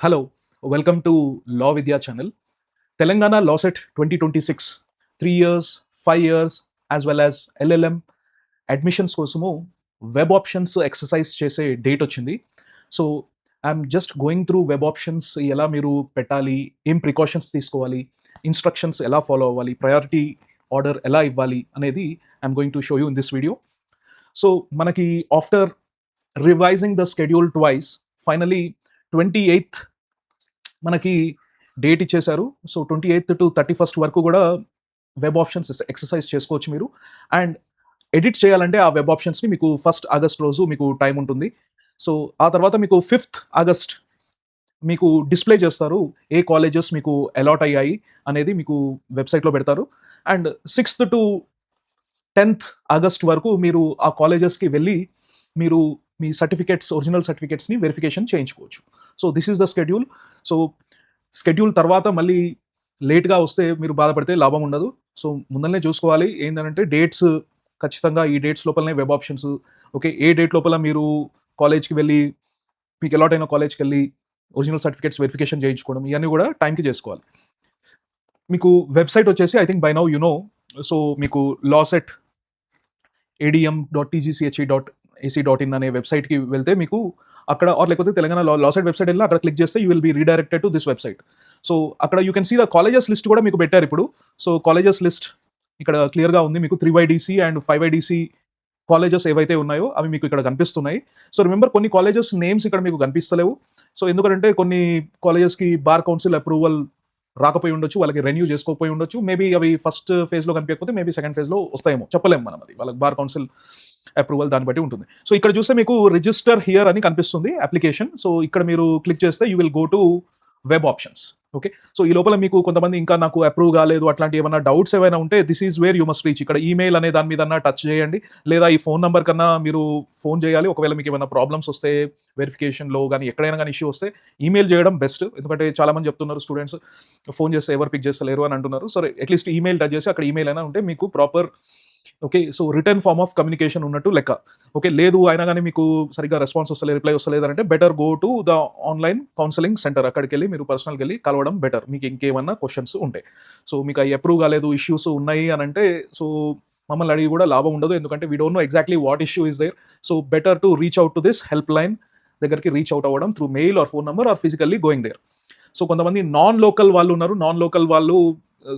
Hello, welcome to Law Vidya channel. Telangana LawSet 2026, 3 years, 5 years, as well as LLM admissions కోసము web options exercise చేసే date వచ్చింది. So I'm just going through web options ఎలా మీరు పెట్టాలి, ఏం precautions తీసుకోవాలి, instructions ఎలా follow అవ్వాలి, ప్రయారిటీ ఆర్డర్ ఎలా ఇవ్వాలి అనేది I'm going to show you in this video. So మనకి after revising the schedule twice finally 28th మనకి డేట్ ఇచ్చేశారు. సో 28th to 31st వరకు కూడా వెబ్ ఆప్షన్స్ ఎక్సర్సైజ్ చేసుకోవచ్చు మీరు. అండ్ ఎడిట్ చేయాలంటే ఆ వెబ్ ఆప్షన్స్ని మీకు 1st August రోజు మీకు టైం ఉంటుంది. సో ఆ తర్వాత మీకు 5th August మీకు డిస్ప్లే చేస్తారు, ఏ కాలేజెస్ మీకు అలాట్ అయ్యాయి అనేది మీకు వెబ్సైట్లో పెడతారు. And 6th to 10th August వరకు మీరు ఆ కాలేజెస్కి వెళ్ళి మీరు మీ సర్టిఫికేట్స్, ఒరిజినల్ సర్టిఫికేట్స్ని వెరిఫికేషన్ చేయించుకోవచ్చు. So this is the schedule. So schedule తర్వాత మళ్ళీ లేట్గా వస్తే మీరు బాధపడితే లాభం ఉండదు. సో ముందరనే చూసుకోవాలి ఏంటంటే డేట్స్ ఖచ్చితంగా ఈ డేట్స్ లోపలనే వెబ్ ఆప్షన్స్, ఓకే, ఏ డేట్ లోపల మీరు కాలేజ్కి వెళ్ళి మీకు అలాట్ అయిన కాలేజ్కి వెళ్ళి ఒరిజినల్ సర్టిఫికేట్స్ వెరిఫికేషన్ చేయించుకోవడం ఇవన్నీ కూడా టైంకి చేసుకోవాలి. మీకు వెబ్సైట్ వచ్చేసి I think by now you know. So మీకు లాసెట్ adm.tgche.ac.in అనే వెబ్సైట్కి వెళ్తే మీకు అక్కడ లేకపోతే తెలంగాణ లాసెట్ వెబ్సైట్ వెళ్ళి అక్కడ క్లిక్ చేస్తే you will be redirected to this website. So అక్కడ you can see the colleges list కూడా మీకు పెట్టారు ఇప్పుడు. సో కాలేజెస్ లిస్ట్ ఇక్కడ క్లియర్గా ఉంది మీకు. 3YDC అండ్ 5YDC కాలేజెస్ ఏవైతే ఉన్నాయో అవి మీకు ఇక్కడ కనిపిస్తున్నాయి. సో రిమెంబర్ కొన్ని కాలేజెస్ నేమ్స్ ఇక్కడ మీకు కనిపిస్తలేవు. సో ఎందుకంటే కొన్ని కాలేజెస్కి బార్ కౌన్సిల్ అప్రూవల్ రాకపోయి ఉండొచ్చు, వాళ్ళకి రెన్యూ చేసుకోకపోయి ఉండొచ్చు. మేబీ అవి ఫస్ట్ ఫేజ్లో కనిపించకపోతే మేబీ సెకండ్ ఫేజ్లో వస్తాయేమో, చెప్పలేము మనం. అది వాళ్ళకి బార్ కౌన్సిల్ అప్రూవల్ దాన్ని బట్టి ఉంటుంది. సో ఇక్కడ చూస్తే మీకు రిజిస్టర్ హియర్ అని కనిపిస్తుంది అప్లికేషన్. సో ఇక్కడ మీరు క్లిక్ చేస్తే you will go to web options. Okay, so ఈ లోపల మీకు కొంతమంది ఇంకా నాకు అప్రూవ్ కాలేదు అట్లాంటి ఏమైనా డౌట్స్ ఏమైనా ఉంటే this is where you must reach. ఇక్కడ ఈమెయిల్ అనే దాని మీద టచ్ చేయండి, లేదా ఈ ఫోన్ నెంబర్ కన్నా మీరు ఫోన్ చేయాలి. ఒకవేళ మీకు ఏమైనా ప్రాబ్లమ్స్ వస్తే వెరిఫికేషన్లో కానీ ఎక్కడైనా కానీ ఇష్యూ వస్తే ఈమెయిల్ చేయడం బెస్ట్. ఎందుకంటే చాలామంది చెప్తున్నారు స్టూడెంట్స్ ఫోన్ చేస్తే ఎవరు పిక్ చేస్తలేరు అని అంటున్నారు. సో అట్లీస్ట్ ఈమెయిల్ టచ్ చేసి అక్కడ ఈమెయిల్ అయినా ఉంటే మీకు proper, okay, so written form of communication ఉన్నట్టు లెక్క. ఓకే, లేదు అయినా కానీ మీకు సరిగ్గా రెస్పాన్స్ వస్తలేదు, రిప్లై వస్తలేదు అంటే better go to the online counselling centre. అక్కడికి వెళ్ళి మీరు పర్సనల్కి వెళ్ళి కలవడం బెటర్, మీకు ఇంకేమన్నా క్వశ్చన్స్ ఉంటాయి. సో మీకు అవి అప్రూవ్ కాలేదు, ఇష్యూస్ ఉన్నాయి అని అంటే సో మమ్మల్ని అడిగి కూడా లాభం ఉండదు. ఎందుకంటే we don't know exactly what issue is there. So better to reach out to this help line దగ్గరికి రీచ్ అవుట్ అవ్వడం through mail or phone number or physically going there. So కొంతమంది నాన్ లోకల్ వాళ్ళు ఉన్నారు. Non local వాళ్ళు,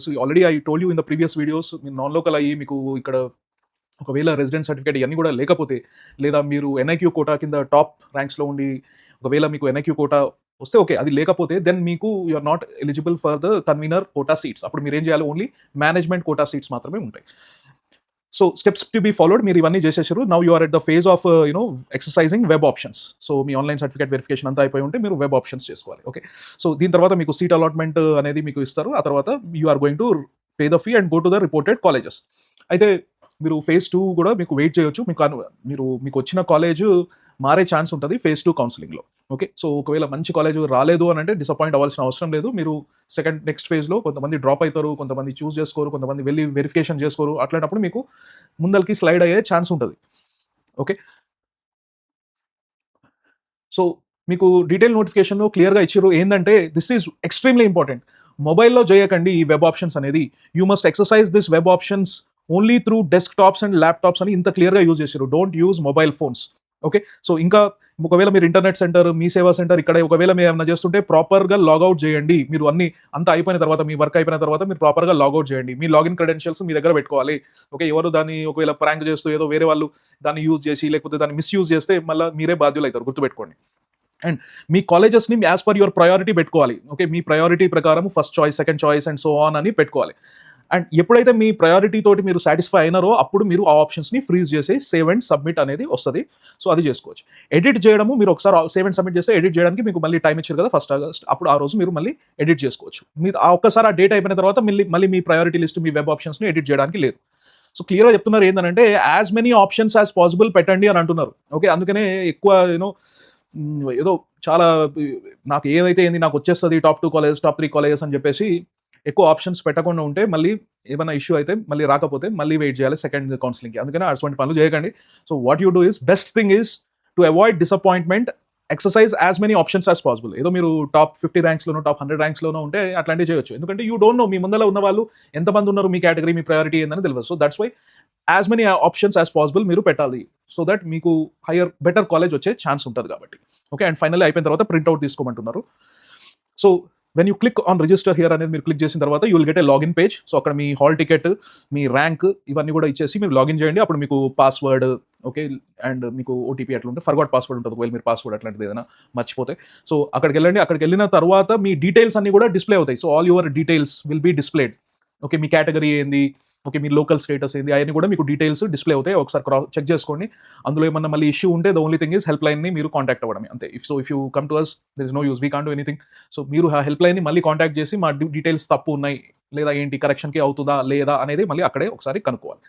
so already I told you in the previous videos, మీరు non local అయ్యి మీకు ఇక్కడ ఒకవేళ రెసిడెంట్ సర్టిఫికేట్ ఇవన్నీ కూడా లేకపోతే, లేదా మీరు NIQ కోటా కింద టాప్ ర్యాంక్స్లో ఉండి ఒకవేళ మీకు NIQ కోటా వస్తే ఓకే, అది లేకపోతే దెన్ మీకు you are not eligible for the convener quota seats. అప్పుడు మీరు ఏం చేయాలి, ఓన్లీ మేనేజ్మెంట్ కోటా సీట్స్ మాత్రమే ఉంటాయి. So steps to be followed, మీరు ఇవన్నీ చేసేసారు. Now you are at the phase of exercising web options. So మీ ఆన్లైన్ సర్టిఫికేట్ వెరిఫికేషన్ అంతా అయిపోయి ఉంటే మీరు వెబ్ ఆప్షన్స్ చేసుకోవాలి. ఓకే, సో దీని తర్వాత మీకు సీట్ అలాట్మెంట్ అనేది మీకు ఇస్తారు. ఆ తర్వాత you are going to pay the fee and go to the reported colleges. అయితే మీరు phase 2 కూడా మీకు వెయిట్ చేయొచ్చు. మీకు వచ్చిన కాలేజ్ మారే ఛాన్స్ ఉంటుంది phase 2 కౌన్సిలింగ్లో. ఓకే, సో ఒకవేళ మంచి కాలేజ్ రాలేదు అని అంటే డిసప్పాయింట్ అవ్వాల్సిన అవసరం లేదు. మీరు నెక్స్ట్ ఫేజ్లో కొంతమంది డ్రాప్ అవుతారు, కొంతమంది చూస్ చేసుకోరు, కొంతమంది వెళ్ళి వెరిఫికేషన్ చేసుకోరు. అట్లాంటప్పుడు మీకు ముందరికి స్లైడ్ అయ్యే ఛాన్స్ ఉంటుంది. ఓకే, సో మీకు డీటెయిల్ నోటిఫికేషన్లో క్లియర్గా ఇచ్చారు ఏంటంటే దిస్ ఈజ్ ఎక్స్ట్రీమ్లీ ఇంపార్టెంట్. మొబైల్లో చేయకండి ఈ వెబ్ ఆప్షన్స్ అనేది. You must exercise this web options only through desktops and laptops అని ఇంత క్లియర్గా యూజ్ చేశారు. Don't use mobile phones. Okay, so ఇంకా ఒకవేళ మీరు ఇంటర్నెట్ సెంటర్, మీ సేవా సెంటర్ ఇక్కడ ఒకవేళ మీరు ఏమైనా చేస్తుంటే ప్రాపర్గా లాగౌట్ చేయండి. మీరు అన్ని అంతా అయిపోయిన తర్వాత, మీ వర్క్ అయిపోయిన తర్వాత మీరు ప్రాపర్గా లాగౌట్ చేయండి. మీ లాగిన్ క్రెడెన్షియల్స్ మీ దగ్గర పెట్టుకోవాలి. ఓకే, ఎవరు దాన్ని ఒకవేళ ప్రాంక్ చేస్తూ ఏదో వేరే వాళ్ళు దాన్ని యూజ్ చేసి లేకపోతే దాన్ని మిస్యూజ్ చేస్తే మళ్ళీ మీరే బాధ్యులు అవుతారు, గుర్తుపెట్టుకోండి. అండ్ మీ కాలేజెస్ని యాజ్ పర్ యువర్ ప్రయారిటీ పెట్టుకోవాలి. ఓకే, మీ ప్రయారిటీ ప్రకారం first choice, second choice and so on అని పెట్టుకోవాలి. అండ్ ఎప్పుడైతే మీ ప్రయారిటీ తోటి మీరు సాటిస్ఫై అయినారో అప్పుడు మీరు ఆ ఆప్షన్స్ని ఫ్రీజ్ చేసి సేవ్ అండ్ సబ్మిట్ అనేది వస్తుంది. సో అది చేసుకోవచ్చు. ఎడిట్ చేయడము మీరు ఒకసారి సేవ్ అండ్ సబ్మిట్ చేస్తే ఎడిట్ చేయడానికి మీకు మళ్ళీ టైం ఇచ్చారు కదా 1st August, అప్పుడు ఆ రోజు మీరు మళ్ళీ ఎడిట్ చేసుకోవచ్చు. మీరు ఆ ఒక్కసారి ఆ డేట్ అయిపోయిన తర్వాత మళ్ళీ మీ ప్రయారిటీ లిస్ట్, మీ వెబ్ ఆప్షన్స్ని ఎడిట్ చేయడానికి లేదు. సో క్లియర్గా చెప్తున్నారు ఏంటంటే as many options as possible పెట్టండి అని అంటున్నారు. ఓకే, అందుకనే ఎక్కువ ఏదో చాలా నాకు ఏదైతే ఏంది నాకు వచ్చేస్తుంది టాప్ 2 కాలేజెస్, టాప్ 3 కాలేజెస్ అని చెప్పేసి ఎక్కువ ఆప్షన్స్ పెట్టకుండా ఉంటే మళ్ళీ ఏమైనా ఇష్యూ అయితే మళ్ళీ రాకపోతే మళ్ళీ వెయిట్ చేయాలి సెకండ్ కౌన్సిలింగ్కి. అందుకని అటువంటి పనులు చేయకండి. So what you do is best thing is to avoid disappointment, exercise as many options as possible. ఏదో మీరు టాప్ 50 ర్యాంక్స్‌లోనో, టాప్ 100 ర్యాంక్స్‌లోనో ఉంటే అట్లాంటివి చేయొచ్చు. ఎందుకంటే యూ డోంట్ నో మీ ముందల ఉన్న వాళ్ళు ఎంతమంది ఉన్నారు, మీ కేటగరీ, మీ ప్రయారిటీ ఏందని తెలియదు. So that's why as many options as possible మీరు పెట్టాలి. సో దట్ మీకు బెటర్ కాలేజ్ వచ్చే ఛాన్స్ ఉంటుంది కాబట్టి. ఓకే. అండ్ ఫైనల్లీ అయిపోయిన తర్వాత ప్రింట్అవుట్ తీసుకోమంటున్నారు. So when you click on register here అనేది మీరు క్లిక్ చేసిన తర్వాత you will get a login page. So అక్కడ మీ హాల్ టికెట్, మీ ర్యాంక్ ఇవన్నీ కూడా ఇచ్చేసి మీరు లాగిన్ చేయండి. అప్పుడు మీకు పాస్వర్డ్, ఓకే, అండ్ మీకు ఓటీపీ అట్లా ఉంటే ఫర్గాట్ పాస్వర్డ్ ఉంటుంది. ఒకవేళ మీరు పాస్వర్డ్ అట్లాంటిది ఏదైనా మర్చిపోతే. సో అక్కడికి వెళ్ళండి. అక్కడికి వెళ్ళిన తర్వాత మీ డీటెయిల్స్ అన్ని కూడా డిస్ప్లే అవుతాయి. So all your details will be displayed. Okay. మీ కేటగిరీ ఏంది, ఓకే, మీ లోకల్ స్టేటస్ ఏంది, అవన్నీ కూడా మీకు డీటెయిల్స్ డిస్ప్లే అవుతాయి. ఒకసారి చెక్ చేసుకోండి. అందులో ఏమన్నా మళ్ళీ ఇష్యూ ఉంటే the only thing is help లైన్ని మీరు కాంటాక్ట్ అవ్వడమే అంతే. If you come to us there is no use, we can't do anything. So మీరు ఆ హెల్ప్ లైన్ని మళ్ళీ కాంటాక్ట్ చేసి మా డీటెయిల్స్ తప్పు ఉన్నాయి లేదా ఏంటి, కరెక్షన్కి అవుతుందా లేదా అనేది మళ్ళీ అక్కడే ఒకసారి కనుక్కోవాలి.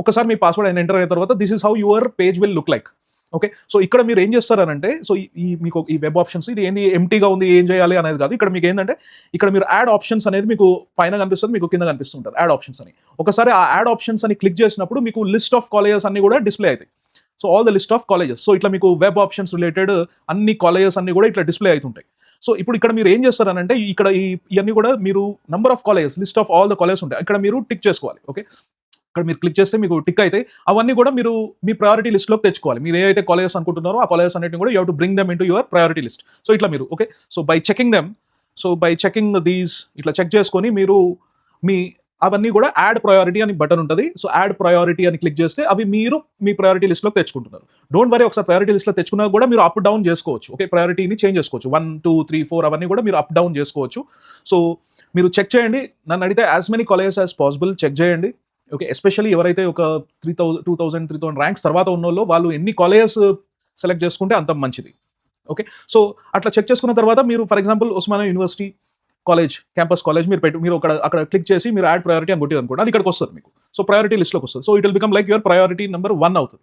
ఒకసారి మీ పాస్వర్డ్ ఎంటర్ అయిన తర్వాత this is how your page will look like. Okay. So ఇక్కడ మీరు ఏం చేస్తారనంటే, సో మీకు ఈ వెబ్ ఆప్షన్స్ ఇది ఏంది ఎంటీగా ఉంది, ఏం చేయాలి అనేది కాదు. ఇక్కడ మీకు ఏంటంటే ఇక్కడ మీరు యాడ్ ఆప్షన్స్ అనేది మీకు పైన కనిపిస్తుంది, మీకు కింద కనిపిస్తుంటుంది యాడ్ ఆప్షన్స్ అని. ఒకసారి ఆ యాడ్ ఆప్షన్స్ అని క్లిక్ చేసినప్పుడు మీకు లిస్ట్ ఆఫ్ కాలేజెస్ అన్ని కూడా డిస్ప్లే అవుతాయి. So all the list of colleges. So ఇట్లా మీకు వెబ్ ఆప్షన్స్ రిలేటెడ్ అన్ని కాలేజెస్ అన్ని కూడా ఇట్లా డిస్ప్లే అవుతుంటాయి. సో ఇప్పుడు ఇక్కడ మీరు ఏం చేస్తారనంటే ఇక్కడ ఇవన్నీ కూడా మీరు number of colleges, list of all the colleges ఉంటాయి, ఇక్కడ మీరు టిక్ చేసుకోవాలి. ఓకే. ఇక్కడ మీరు క్లిక్ చేస్తే మీకు టిక్ అయితే అవన్నీ కూడా మీరు మీ ప్రయారిటీ లిస్ట్లోకి తెచ్చుకోవాలి. మీరు ఏదైతే కాలేజెస్ అనుకుంటున్నారో ఆ కాలేజెస్ అన్నిటిని కూడా you have to bring them into your priority list. So ఇట్లా మీరు okay. So by checking them, so by checking these ఇట్లా చెక్ చేసుకొని మీరు అవన్నీ కూడా యాడ్ ప్రయారిటీ అని బటన్ ఉంటుంది. సో యాడ్ ప్రయారిటీ అని క్లిక్ చేస్తే అవి మీరు మీ ప్రయారిటీ లిస్ట్లోకి తెచ్చుకుంటున్నారు. డోంట్ వరీ, ఒకసారి ప్రయారిటీ లిస్ట్లో తెచ్చుకున్నా కూడా మీరు అప్ డౌన్ చేసుకోవచ్చు. ఓకే. ప్రయారిటీని చేంజ్ చేసుకోవచ్చు. 1, 2, 3, 4 అవన్నీ కూడా మీరు అప్ డౌన్ చేసుకోవచ్చు. సో మీరు చెక్ చేయండి. నన్ను అడిగితే as many colleges as possible check చేయండి. ఓకే. ఎస్పెషల్లీ ఎవరైతే ఒక 2000 ర్యాంక్స్ తర్వాత ఉన్నోళ్ళు వాళ్ళు ఎన్ని కాలేజెస్ సెలెక్ట్ చేసుకుంటే అంత మంచిది. ఓకే. సో అట్లా చెక్ చేసుకున్న తర్వాత మీరు for example Osmania university college, campus college మీరు అక్కడ క్లిక్ చేసి మీరు యాడ్ ప్రయారిటీ అని కొట్టారు అనుకోండి, అది ఇక్కడికి వస్తుంది మీకు. సో ప్రయారిటీ లిస్ట్లోకి వస్తుంది. So it will become like your priority number 1 అవుతుంది.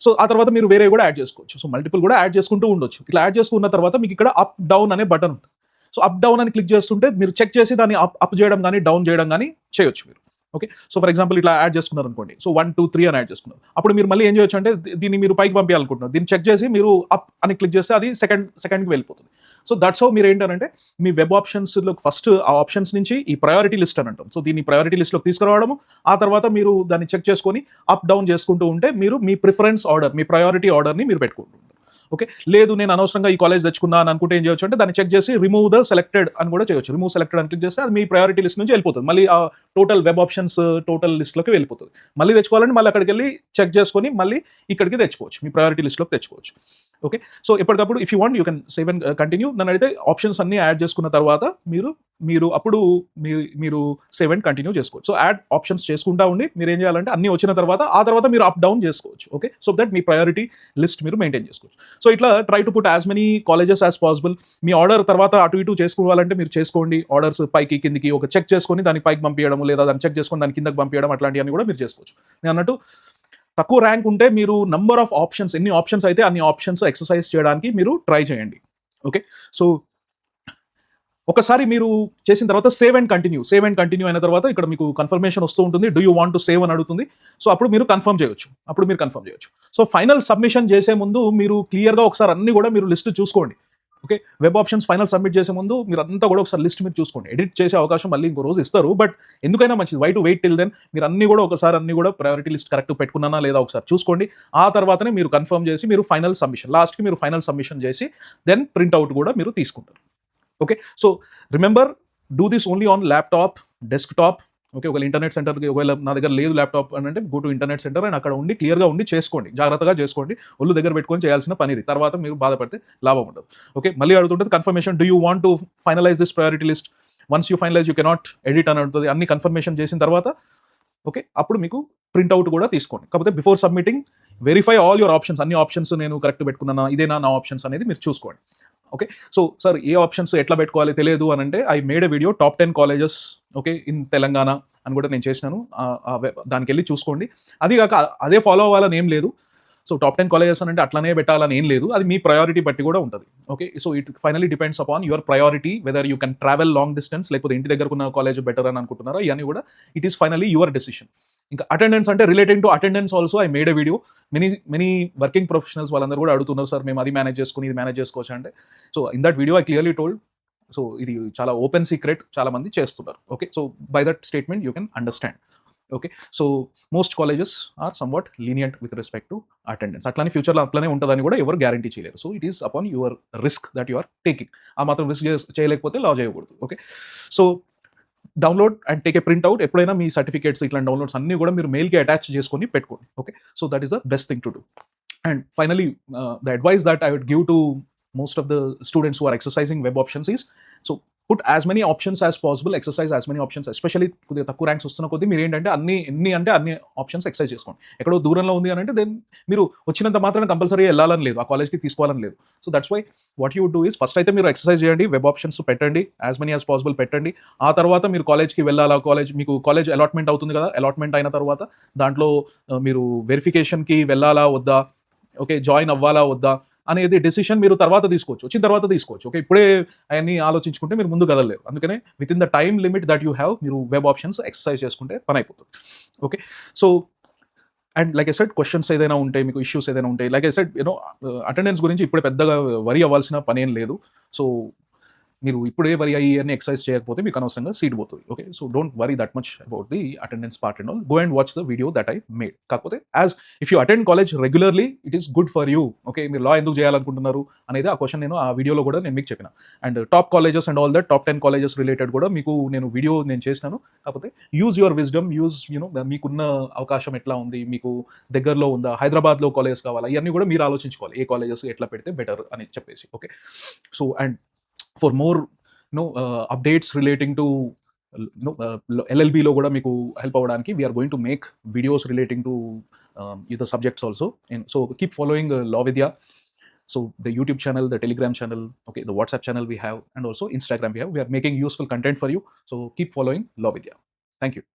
సో ఆ తర్వాత మీరు వేరే కూడా యాడ్ చేసుకోవచ్చు. సో మల్టిపుల్ కూడా యాడ్ చేసుకుంటూ ఉండొచ్చు. ఇట్లా యాడ్ చేసుకున్న తర్వాత మీకు ఇక్కడ అప్ డౌన్ అనే బటన్ ఉంటుంది. సో అప్ డౌన్ అని క్లిక్ చేస్తుంటే మీరు చెక్ చేసి దాన్ని అప్ చేయడం కానీ డౌన్ చేయడం కానీ చేయొచ్చు మీరు. ఓకే. సో ఫర్ ఎగ్జాంపుల్ ఇట్లా యాడ్ చేసుకున్నారు అనుకోండి. సో 1, 2, 3 అని యాడ్ చేసుకున్నారు. అప్పుడు మీరు మళ్ళీ ఏం చేయొచ్చు అంటే దీన్ని మీరు పైకి పంపించాలనుకుంటున్నారు, దీన్ని చెక్ చేసి మీరు అప్ అని క్లిక్ చేస్తే అది సెకండ్కి వెళ్ళిపోతుంది. సో దట్స్ హౌ మీరు ఏంటంటే మీ వెబ్ ఆప్షన్స్లో ఫస్ట్ ఆ ఆప్షన్స్ నుంచి ఈ ప్రయారిటీ లిస్ట్ అని అంటాం. సో దీన్ని ప్రయారిటీ లిస్ట్లోకి తీసుకురావడము, ఆ తర్వాత మీరు దాన్ని చెక్ చేసుకొని అప్ డౌన్ చేసుకుంటూ ఉంటే మీరు మీ ప్రిఫరెన్స్ ఆర్డర్, మీ ప్రయారిటీ ఆర్డర్ని మీరు పెట్టుకుంటుంటారు. ఓకే. లేదు నేను అనవసరంగా ఈ కాలేజ్ తెచ్చుకున్నా అని అనుకుంటే ఏం చేయొచ్చు అంటే దాన్ని చెక్ చేసి రిమూవ్ ద సెలెక్టెడ్ అని కూడా చేయొచ్చు. రిమూవ్ సెలెక్టెడ్ అని క్లిక్ చేస్తే అది మీ ప్రయారిటీ లిస్ట్ నుంచి వెళ్ళిపోతుంది. మళ్ళీ ఆ టోటల్ వెబ్ ఆప్షన్స్ టోటల్ లిస్ట్లోకి వెళ్ళిపోతుంది. మళ్ళీ తెచ్చుకోవాలంటే మళ్ళీ అక్కడికి వెళ్ళి చెక్ చేసుకొని మళ్ళీ ఇక్కడికి తెచ్చుకోవచ్చు, మీ ప్రయారిటీ లిస్ట్లోకి తెచ్చుకోవచ్చు. ఓకే. సో ఎప్పటికప్పుడు if you want you can save and continue. నన్ను అయితే ఆప్షన్స్ అన్ని యాడ్ చేసుకున్న తర్వాత మీరు సేవ్ అండ్ కంటిన్యూ చేసుకోవచ్చు. సో యాడ్ ఆప్షన్స్ చేసుకుంటా ఉండి మీరు ఏం చేయాలంటే అన్ని వచ్చిన తర్వాత ఆ తర్వాత మీరు అప్ డౌన్ చేసుకోవచ్చు. Okay. So that me priority list మీరు మెయింటైన్ చేసుకోవచ్చు. సో ఇట్లా try to put as many colleges as possible. Me order తర్వాత అటు ఇటు చేసుకోవాలంటే మీరు చేసుకోండి. ఆర్డర్స్ పైకి కిందికి ఒక చెక్ చేసుకొని దానికి పైకి పంపించడం, లేదా దాన్ని చెక్ చేసుకొని దాని కిందకి పంపించడం, అట్లాంటివన్నీ కూడా మీరు చేసుకోవచ్చు. నేను అన్నట్టు తక్కువ ర్యాంక్ ఉంటే మీరు నంబర్ ఆఫ్ ఆప్షన్స్, ఎన్ని ఆప్షన్స్ అయితే అన్ని ఆప్షన్స్ ఎక్సర్సైజ్ చేయడానికి మీరు ట్రై చేయండి. ఓకే. సో ఒకసారి మీరు చేసిన తర్వాత సేవ్ అండ్ కంటిన్యూ అయిన తర్వాత ఇక్కడ మీకు కన్ఫర్మేషన్ వస్తూ ఉంటుంది. Do you want to save అని అడుగుతుంది. సో అప్పుడు మీరు కన్ఫర్మ్ చేయొచ్చు. సో ఫైనల్ సబ్మిషన్ చేసే ముందు మీరు క్లియర్గా ఒకసారి అన్ని కూడా మీరు లిస్ట్ చూసుకోండి. Okay. Web options final submit చేసే ముందు మీరు అంతా కూడా ఒకసారి లిస్ట్ మీరు చూసుకోండి. ఎడిట్ చేసే అవకాశం మళ్ళీ ఇంకో రోజు ఇస్తారు, బట్ ఎందుకైనా మంచిది, why to wait till then. మీరు అన్ని కూడా ప్రయారిటీ లిస్ట్ కరెక్ట్ పెట్టుకున్నానా లేదా ఒకసారి చూసుకోండి. ఆ తర్వాతనే మీరు కన్ఫర్మ్ చేసి మీరు ఫైనల్ సబ్మిషన్, లాస్ట్కి మీరు ఫైనల్ సబ్మిషన్ చేసి దెన్ ప్రింట్అవుట్ కూడా మీరు తీసుకుంటారు. Okay. So remember, do this only on laptop, desktop. Okay. ఒకవేళ ఇంటర్నెట్ సెంటర్కి ఒకవేళ నా దగ్గర లేదు ల్యాప్టాప్ అని అంటే go to internet centre and అక్కడ ఉండి క్లియర్గా ఉండి చేసుకోండి, జాగ్రత్తగా చేసుకోండి. ఒళ్ళు దగ్గర పెట్టుకొని చేయాల్సిన పని ఇది. తర్వాత మీరు బాధపడితే లాభం ఉండదు. ఓకే. మళ్ళీ అడుగుతుంటుంది confirmation, do you want to finalize this priority list. Once you finalize you cannot edit అని అడుగుతుంది. అన్ని కన్ఫర్మేషన్ చేసిన తర్వాత ఓకే అప్పుడు మీకు ప్రింట్అవుట్ కూడా తీసుకోండి. కాకపోతే before submitting verify all your options, అన్ని ఆప్షన్స్ నేను కరెక్ట్ పెట్టుకున్నానా, ఇదేనా నా ఆప్షన్స్ అనేది మీరు చూసుకోండి. ఓకే. సో సార్ ఏ ఆప్షన్స్ ఎట్లా పెట్టుకోవాలి తెలియదు అని అంటే I made a video top 10 colleges okay in Telangana అని కూడా నేను చేసినాను. దానికి వెళ్ళి చూసుకోండి. అది కాక అదే ఫాలో అవ్వాలని ఏం లేదు. సో టాప్ 10 కాలేజెస్ అని అంటే అట్లానే పెట్టాలని ఏం లేదు, అది మీ ప్రయారిటీ బట్టి కూడా ఉంటుంది. Okay. So it finally depends upon your priority, whether you can travel long distance లేకపోతే ఇంటి దగ్గర ఉన్న కాలేజ్ బెటర్ అని అనుకుంటున్నారా, ఇవన్నీ కూడా it is finally your decision. ఇంకా అటెండెన్స్ అంటే relating to attendance also I made a video. Many working professionals వాళ్ళందరూ కూడా అడుగుతున్నారు సార్, మేము అది మేనేజ్ చేసుకుని ఇది మేనేజ్ చేసుకోవచ్చు అంటే. So in that video I clearly told, so ఇది చాలా ఓపెన్ సీక్రెట్, చాలా మంది చేస్తున్నారు. Okay, so by that statement you can understand. Okay, so most colleges are somewhat lenient with respect to attendance. అట్లానే ఫ్యూచర్లో అట్లనే ఉంటుందని కూడా ఎవరు గ్యారంటీ చేయలేరు. So it is upon your risk that you are taking. ఆ మాత్రం రిస్క్ చేయలేకపోతే లా చేయకూడదు. Okay, so download and take a print out. ఎప్పుడైనా మీ సర్టిఫికేట్స్ ఇట్లాంటి డౌన్లోడ్స్ అన్ని కూడా మీరు మెయిల్కి అటాచ్ చేసుకొని పెట్టుకోండి. Okay, so that is the best thing to do. And finally the advice that I would give to most of the students who are exercising web options is, so put as many options as possible, exercise as many options, especially కొద్దిగా తక్కువ ranks వస్తున్న కొద్దీ మీరు ఏంటంటే అన్ని options exercise చేసుకోండి. ఎక్కడో దూరంలో ఉంది అని అంటే దెన్ మీరు వచ్చినంత మాత్రం కంపల్సరీ వెళ్ళాలని లేదు, ఆ కాలేజ్కి తీసుకోవాలని లేదు. So that's why what you would do is, first అయితే మీరు ఎక్సర్సైజ్ చేయండి, వెబ్ ఆప్షన్స్ పెట్టండి, యాజ్ మెనీ యాజ్ పాసిబుల్ పెట్టండి. ఆ తర్వాత మీరు కాలేజ్కి వెళ్ళాలా, మీకు కాలేజ్ అలాట్మెంట్ అవుతుంది కదా, అలాట్మెంట్ అయిన తర్వాత దాంట్లో మీరు వెరిఫికేషన్కి వెళ్ళాలా వద్దా, ఓకే జాయిన్ అవ్వాలా వద్దా అనేది డెసిషన్ మీరు తర్వాత తీసుకోవచ్చు, వచ్చిన తర్వాత తీసుకోవచ్చు. ఓకే, ఇప్పుడే అవన్నీ ఆలోచించుకుంటే మీరు ముందు కదలలేరు. అందుకనే with in the time limit that you have మీరు వెబ్ ఆప్షన్స్ ఎక్సర్సైజ్ చేసుకుంటే పని అయిపోతుంది. Okay, so and like I said, questions ఏదైనా ఉంటాయి, మీకు ఇష్యూస్ ఏదైనా ఉంటాయి, లైక్ ఐ సెడ్ అటెండెన్స్ గురించి ఇప్పుడే పెద్దగా వరి అవ్వాల్సిన పని ఏం లేదు. సో మీరు ఇప్పుడే వరి అయ్యి అన్ని ఎక్సర్సైజ్ చేయకపోతే మీకు అనవసరంగా సీట్ పోతుంది. Okay, so don't worry that much about the attendance part and all. Go and watch the video that I made. కాకపోతే as if you attend college regularly it is good for you. Okay, మీరు లా ఎందుకు చేయాలనుకుంటున్నారు అనేది ఆ question నేను ఆ వీడియోలో కూడా నేను మీకు చెప్పిన. And top colleges and all that, top 10 colleges related కూడా మీకు నేను వీడియో చేసినాను. కాకపోతే యూజ్ యువర్ విజ్డమ్, మీకున్న అవకాశం ఎట్లా ఉంది, మీకు దగ్గరలో ఉందా, హైదరాబాద్లో కాలేజెస్ కావాలా, ఇవన్నీ కూడా మీరు ఆలోచించుకోవాలి, ఏ కాలేజెస్ ఎట్లా పెడితే బెటర్ అని చెప్పేసి. Okay, so and for more updates relating to LLB లో కూడా మీకు హెల్ప్ అవ్వడానికి we are going to make videos relating to the subjects also. And so keep following Law Vidya. So the YouTube channel, the Telegram channel, okay, the WhatsApp channel we have, and also Instagram we have. We are making useful content for you. So keep following Law Vidya. Thank you.